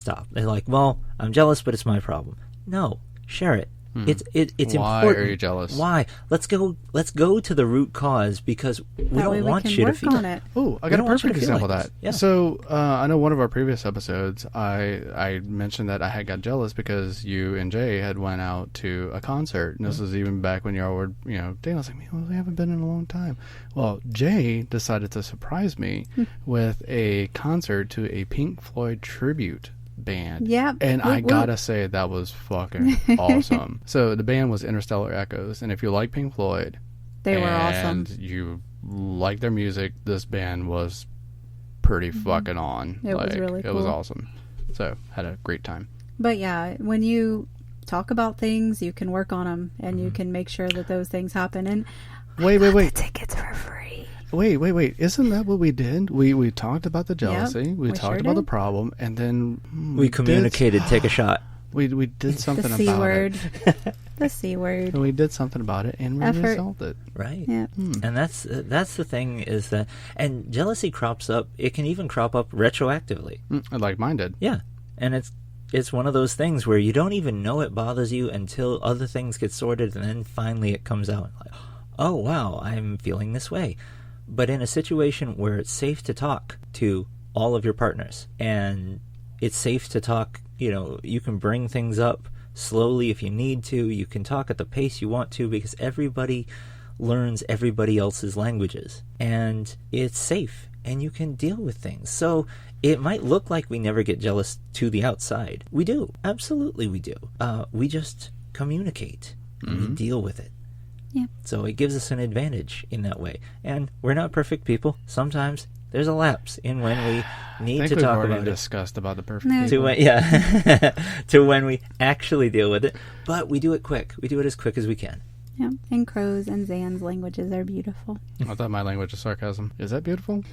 stop. They're like, well, I'm jealous, but it's my problem. No, share it. It's Why important. Are you jealous? Why? Let's go to the root cause, because we don't want you to feel it. Oh, I got a perfect example of that. Yeah. So I know one of our previous episodes, I mentioned that I had got jealous because you and Jay had went out to a concert, and this was even back when y'all were, Dana was like, well, we haven't been in a long time. Well, Jay decided to surprise me with a concert to a Pink Floyd tribute band. Yeah. And I gotta say, that was fucking awesome. So the band was Interstellar Echoes, and if you like Pink Floyd, they were awesome, and you like their music, this band was pretty fucking on. It was really cool. It was awesome. So had a great time. But yeah, when you talk about things, you can work on them, and you can make sure that those things happen. And wait. The tickets for free. Wait. Isn't that what we did? We talked about the jealousy. Yep, we talked about the problem, and then we communicated. Take a shot. We did something the C about word. it. The C word. And we did something about it, and we resolved it. Right. Yeah. And that's the thing, is that, and jealousy crops up. It can even crop up retroactively. Like mine did. Yeah. And it's one of those things where you don't even know it bothers you until other things get sorted, and then finally it comes out. Like, oh wow, I'm feeling this way. But in a situation where it's safe to talk to all of your partners, and it's safe to talk, you can bring things up slowly if you need to. You can talk at the pace you want to, because everybody learns everybody else's languages. And it's safe, and you can deal with things. So it might look like we never get jealous to the outside. We do. Absolutely we do. We just communicate, and we deal with it. Yeah. So it gives us an advantage in that way. And we're not perfect people. Sometimes there's a lapse in when we need to talk about it. Discussed about the perfect people. To when we actually deal with it. But we do it quick. We do it as quick as we can. Yeah. And Crow's and Zan's languages are beautiful. I thought my language was sarcasm. Is that beautiful?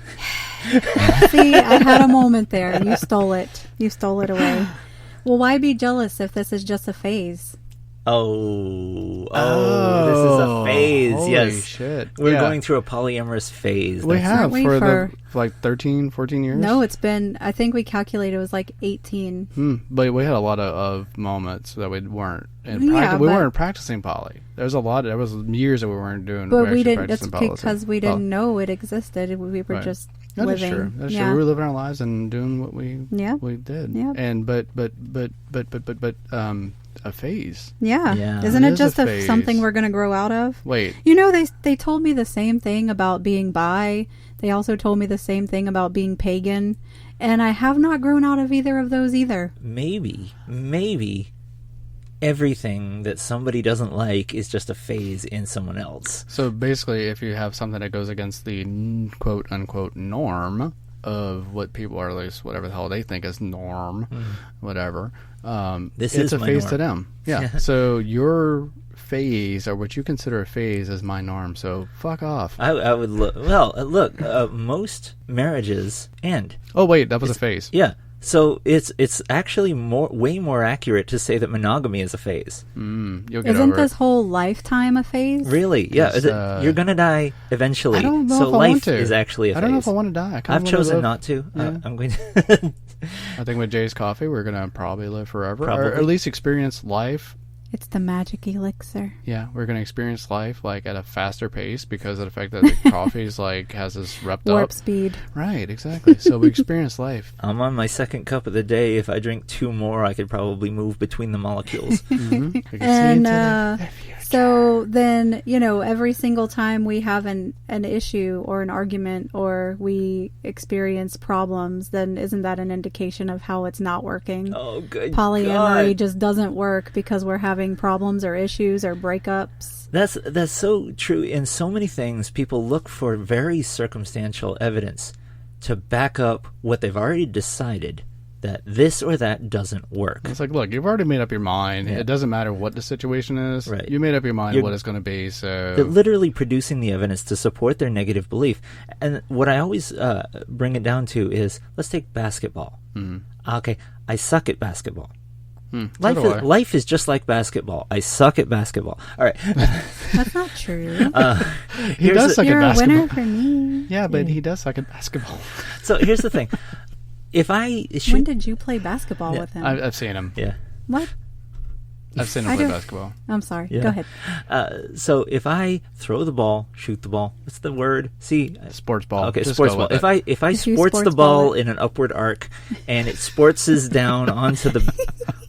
See, I had a moment there. You stole it. You stole it away. Well, why be jealous if this is just a phase? Oh, this is a phase. Holy yes. Shit. We're going through a polyamorous phase. We have for 13, 14 years? No, it's been, I think we calculated it was like 18. But we had a lot of moments that we weren't. We weren't practicing poly. There was years that we weren't doing. But we didn't, it's because we didn't know it existed. We were just living. That's true. We were living our lives and doing what we did. Yeah. And but a phase. Yeah. Isn't it just something we're going to grow out of? Wait. They told me the same thing about being bi. They also told me the same thing about being pagan. And I have not grown out of either of those either. Maybe everything that somebody doesn't like is just a phase in someone else. So basically, if you have something that goes against the quote-unquote norm of what people are, at least whatever the hell they think is norm, whatever, it's a phase to them. Yeah. So your phase, or what you consider a phase, is my norm. So fuck off. I would look. Most marriages end. Oh wait, that was a phase. Yeah. So it's actually way more accurate to say that monogamy is a phase. Isn't this whole lifetime a phase? Really? Yeah. You're gonna die eventually. I don't know so if I life want to. Is actually a phase. I don't know if I want to die. I've chosen not to. Yeah. I'm going to. I think with Jay's coffee, we're gonna probably live forever, Probably. or at least experience life. It's the magic elixir. Yeah, we're gonna experience life at a faster pace because of the fact that the coffee's has us revved up. Warp speed. Right, exactly. So we experience life. I'm on my second cup of the day. If I drink 2 more, I could probably move between the molecules. And so then, every single time we have an issue or an argument or we experience problems, then isn't that an indication of how it's not working? Oh, good Polyamory God. just doesn't work because we're having problems or issues or breakups. That's so true. In so many things, people look for very circumstantial evidence to back up what they've already decided, that this or that doesn't work. It's like, look, you've already made up your mind. Yeah. It doesn't matter what the situation is. Right. You made up your mind what it's going to be. So they're literally producing the evidence to support their negative belief. And what I always bring it down to is, let's take basketball. Okay, I suck at basketball. Life is just like basketball. I suck at basketball. All right. That's not true. He does suck at basketball. You're a winner for me. Yeah, but he does suck at basketball. So here's the thing. if I shoot... When did you play basketball with him? I've seen him. Yeah. What? I've seen him play basketball. I'm sorry. Yeah. Go ahead. So if I throw the ball, shoot the ball, what's the word? See, sports ball. Okay, Just sports go ball. with it. If I If you sports the sports ball ball it. in an upward arc, and it sportses down onto the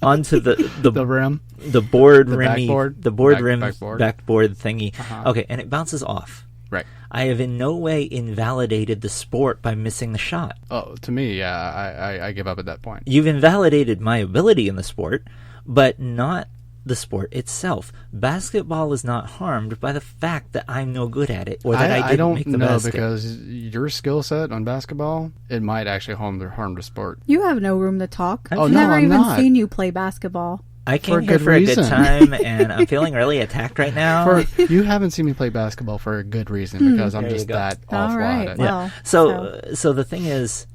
the rim, the board The rimmy, backboard? the board Back- rim backboard? backboard thingy. Uh-huh. Okay, and it bounces off. right? I have in no way invalidated the sport by missing the shot. Oh, to me, yeah, I give up at that point. You've invalidated my ability in the sport, but not the sport itself. Basketball is not harmed by the fact that I'm no good at it or that I didn't make the know basket. because your skill set on basketball, it might actually harm the sport. You have no room to talk. Oh, I've no, never I'm even not. seen you play basketball. I came For a here good for a good reason. time, and I'm feeling really attacked right now. You haven't seen me play basketball for a good reason because I'm There you just go. that All awful right. at it. Well, So the thing is,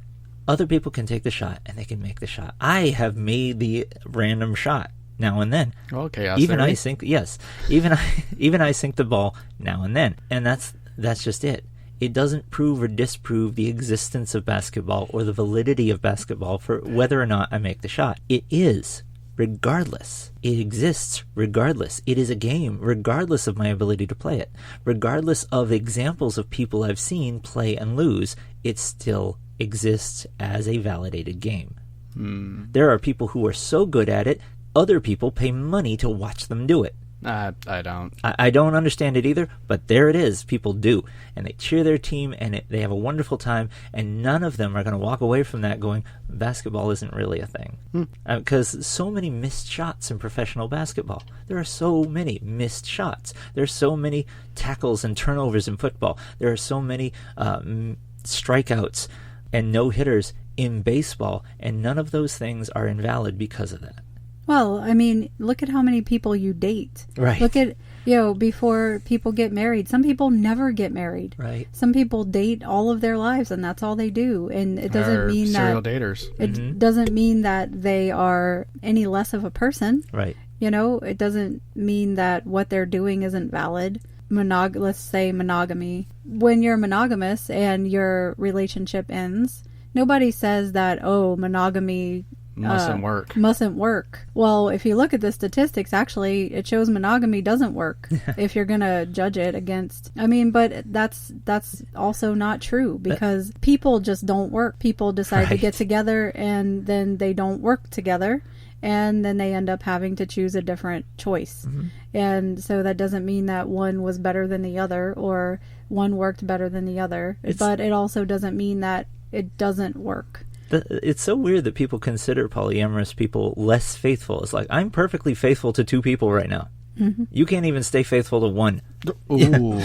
other people can take the shot and they can make the shot. I have made the random shot now and then. Okay, Even I sink. Yes, even I sink the ball now and then, and that's just it. It doesn't prove or disprove the existence of basketball or the validity of basketball for whether or not I make the shot. It is. Regardless. It exists regardless. It is a game regardless of my ability to play it. Regardless of examples of people I've seen play and lose, it still exists as a validated game. There are people who are so good at it, other people pay money to watch them do it. I don't. I don't understand it either, but there it is. People do. And they cheer their team, and they have a wonderful time, and none of them are going to walk away from that going, basketball isn't really a thing. Because so many missed shots in professional basketball. There are so many missed shots. There are so many tackles and turnovers in football. There are so many strikeouts and no-hitters in baseball, and none of those things are invalid because of that. Well, I mean, look at how many people you date. Right. Look at, before people get married. Some people never get married. Right. Some people date all of their lives, and that's all they do. And it doesn't Or mean serial that daters. it doesn't mean that they are any less of a person. Right. It doesn't mean that what they're doing isn't valid. Let's say monogamy. When you're monogamous and your relationship ends, nobody says that, monogamy Mustn't work. Mustn't work. Well, if you look at the statistics, actually, it shows monogamy doesn't work if you're going to judge it against. I mean, but that's also not true because people just don't work. People decide to get together and then they don't work together. And then they end up having to choose a different choice. And so that doesn't mean that one was better than the other or one worked better than the other. But it also doesn't mean that it doesn't work. It's so weird that people consider polyamorous people less faithful. It's like, I'm perfectly faithful to two people right now. You can't even stay faithful to one. Ooh,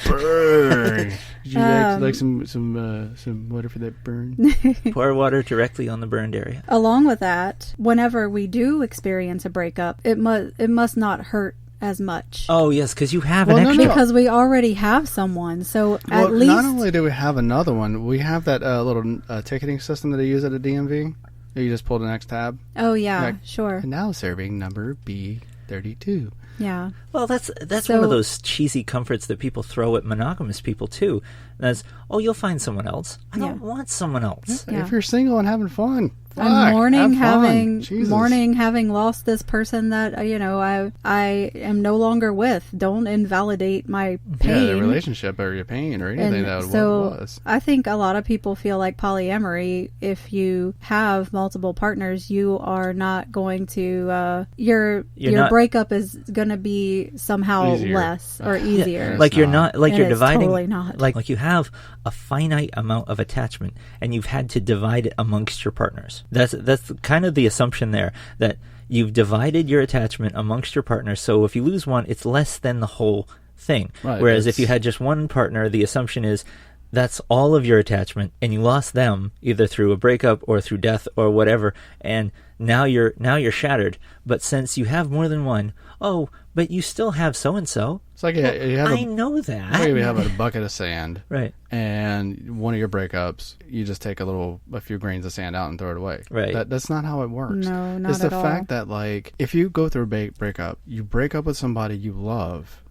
burn! Did you like some water for that burn? Pour water directly on the burned area. Along with that, whenever we do experience a breakup, it must not hurt as much. Oh, yes, because you have Well, an no, extra... no. Because we already have someone, so at least... Not only do we have another one, we have that little ticketing system that they use at a DMV. You just pull the next tab. Oh, yeah, Like, sure. And now serving number B32. Yeah. Well, that's one of those cheesy comforts that people throw at monogamous people, too. That's, you'll find someone else. I don't want someone else. Yeah. If you're single and having fun, I'm mourning have fun. Jesus. having lost this person that I am no longer with. Don't invalidate my pain. Yeah, the relationship or your pain or anything that was. I think a lot of people feel like polyamory. If you have multiple partners, you are not going to your breakup is going to be somehow less or easier. Yeah. Like you're not like And you're it's dividing totally not. like you have a finite amount of attachment and you've had to divide it amongst your partners. That's kind of the assumption there, that you've divided your attachment amongst your partners, so if you lose one, it's less than the whole thing. Right, whereas if you had just one partner, the assumption is that's all of your attachment and you lost them either through a breakup or through death or whatever, and now you're shattered. But since you have more than one, but you still have so and so. It's like you have I know that. Like we have a bucket of sand, right? And one of your breakups, you just take a few grains of sand out and throw it away. Right. That's not how it works. No, not it's at the all. fact that, like, if you go through a breakup, you break up with somebody you love,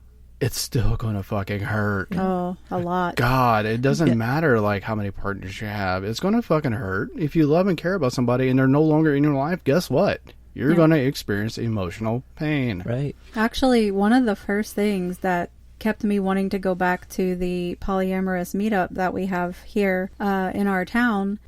it's still gonna fucking hurt. Oh, a lot. God, it doesn't matter like how many partners you have. It's gonna fucking hurt. If you love and care about somebody and they're no longer in your life, guess what? You're gonna experience emotional pain. Right. Actually, one of the first things that kept me wanting to go back to the polyamorous meetup that we have here in our town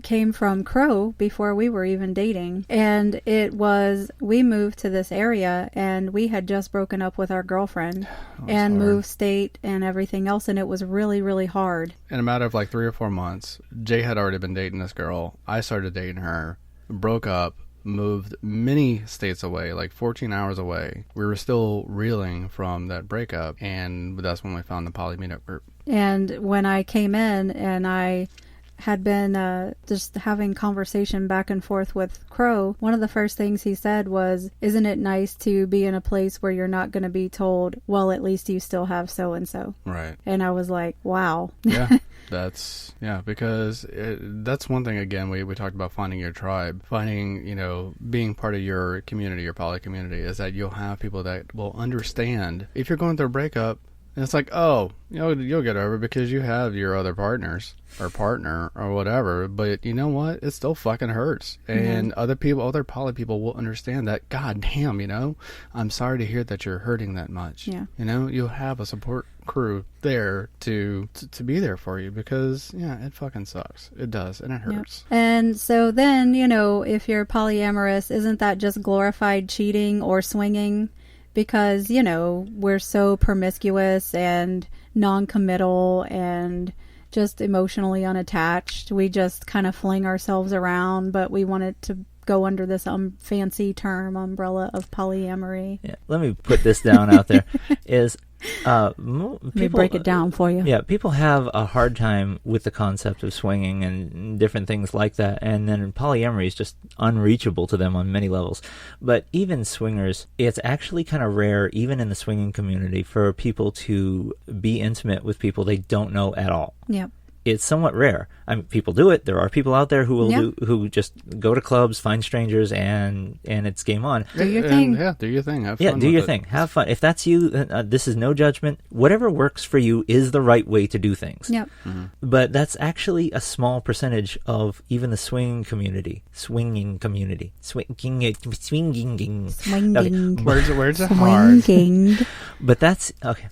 came from Crow before we were even dating. And we moved to this area and we had just broken up with our girlfriend and moved state and everything else, and it was really, really hard. In a matter of like 3 or 4 months, Jay had already been dating this girl. I started dating her, broke up, moved many states away, like 14 hours away. We were still reeling from that breakup, and that's when we found the poly meetup group. And when I came in and I had been just having conversation back and forth with Crow, one of the first things he said was, isn't it nice to be in a place where you're not going to be told, well, at least you still have so-and-so. Right. And I was like, wow. Yeah. Because that's one thing, again, we talked about finding your tribe, finding, being part of your community, your poly community, is that you'll have people that will understand. If you're going through a breakup, and it's like, oh, you'll get over it because you have your other partners or partner or whatever, but you know what? It still fucking hurts. And other poly people will understand that, God damn, I'm sorry to hear that you're hurting that much. Yeah. You'll have a support crew there to be there for you because, it fucking sucks. It does, and it hurts. Yep. And so then, if you're polyamorous, isn't that just glorified cheating or swinging? Because, we're so promiscuous and non-committal and just emotionally unattached. We just kind of fling ourselves around, but we want it to go under this fancy term umbrella of polyamory. Yeah, let me put this down out there. Let me break it down for you. Yeah, people have a hard time with the concept of swinging and different things like that, and then polyamory is just unreachable to them on many levels. But even swingers, it's actually kind of rare, even in the swinging community, for people to be intimate with people they don't know at all. Yep. It's somewhat rare. I mean, people do it. There are people out there who will who just go to clubs, find strangers, and it's game on. Do your thing. Do your thing. Have fun. Yeah, do your thing. Have fun. If that's you, this is no judgment. Whatever works for you is the right way to do things. Yep. Mm-hmm. But that's actually a small percentage of even the swinging community. Swinging. Swinging. Okay. Words are hard. Swinging. But that's okay.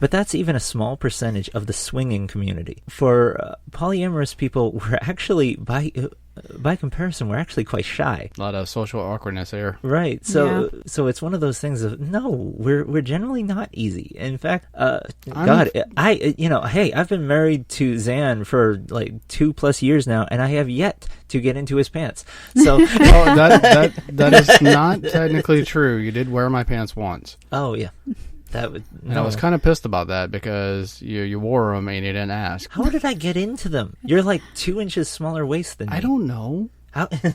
But that's even a small percentage of the swinging community. For polyamorous people, we're actually, by comparison, we're actually quite shy. A lot of social awkwardness there. Right. So it's one of those things of, no, we're generally not easy. In fact, I've been married to Zan for like 2+ years now, and I have yet to get into his pants. So that is not technically true. You did wear my pants once. Oh, yeah. And I was kind of pissed about that because you wore them and you didn't ask. How did I get into them? You're like 2 inches smaller waist than me. I don't know. How did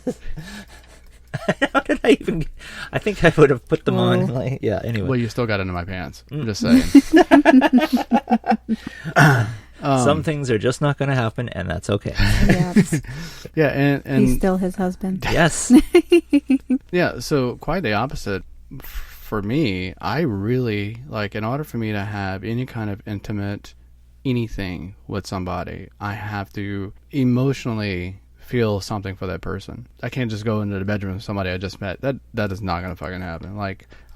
I even... I think I would have put them on. Anyway. Well, you still got into my pants. I'm just saying. Some things are just not going to happen, and that's okay. Yeah, and he's still his husband. Yes. Yeah, so quite the opposite. For me, I really, in order for me to have any kind of intimate anything with somebody, I have to emotionally feel something for that person. I can't just go into the bedroom with somebody I just met. That is not going to fucking happen.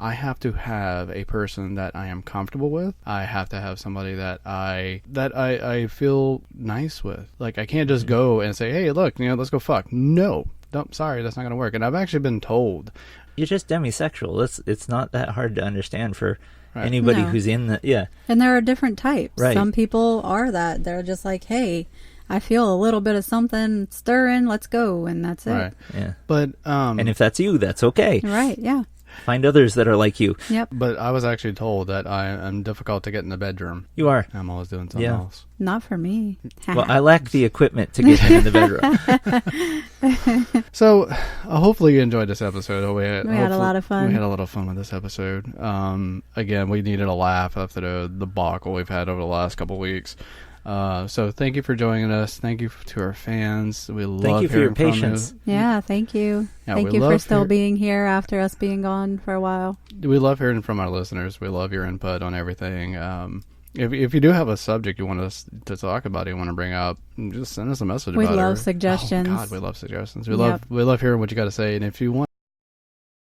I have to have a person that I am comfortable with. I have to have somebody that I feel nice with. I can't just go and say, hey, look, let's go fuck. No, sorry, that's not going to work. And I've actually been told... You're just demisexual. It's not that hard to understand for anybody who's in the... Yeah. And there are different types. Right. Some people are that. They're just like, hey, I feel a little bit of something stirring, let's go, and that's it. Right. Yeah. But and if that's you, that's okay. Right, yeah. Find others that are like you. Yep. But I was actually told that I am difficult to get in the bedroom. You are. I'm always doing something else. Not for me. Well, I lack the equipment to get him in the bedroom. So, hopefully you enjoyed this episode. We had a lot of fun. We had a lot of fun with this episode. Again, we needed a laugh after the debacle we've had over the last couple of weeks. So thank you for joining us. Thank you to our fans. We love Thank you for your hearing from patience. you. Yeah, thank you. Yeah, Thank we you for love still being here after us being gone for a while. We love hearing from our listeners. We love your input on everything. If you do have a subject you want us to talk about, you want to bring up, just send us a message We about it. love suggestions. Oh God, we love suggestions. We love hearing what you got to say. And if you want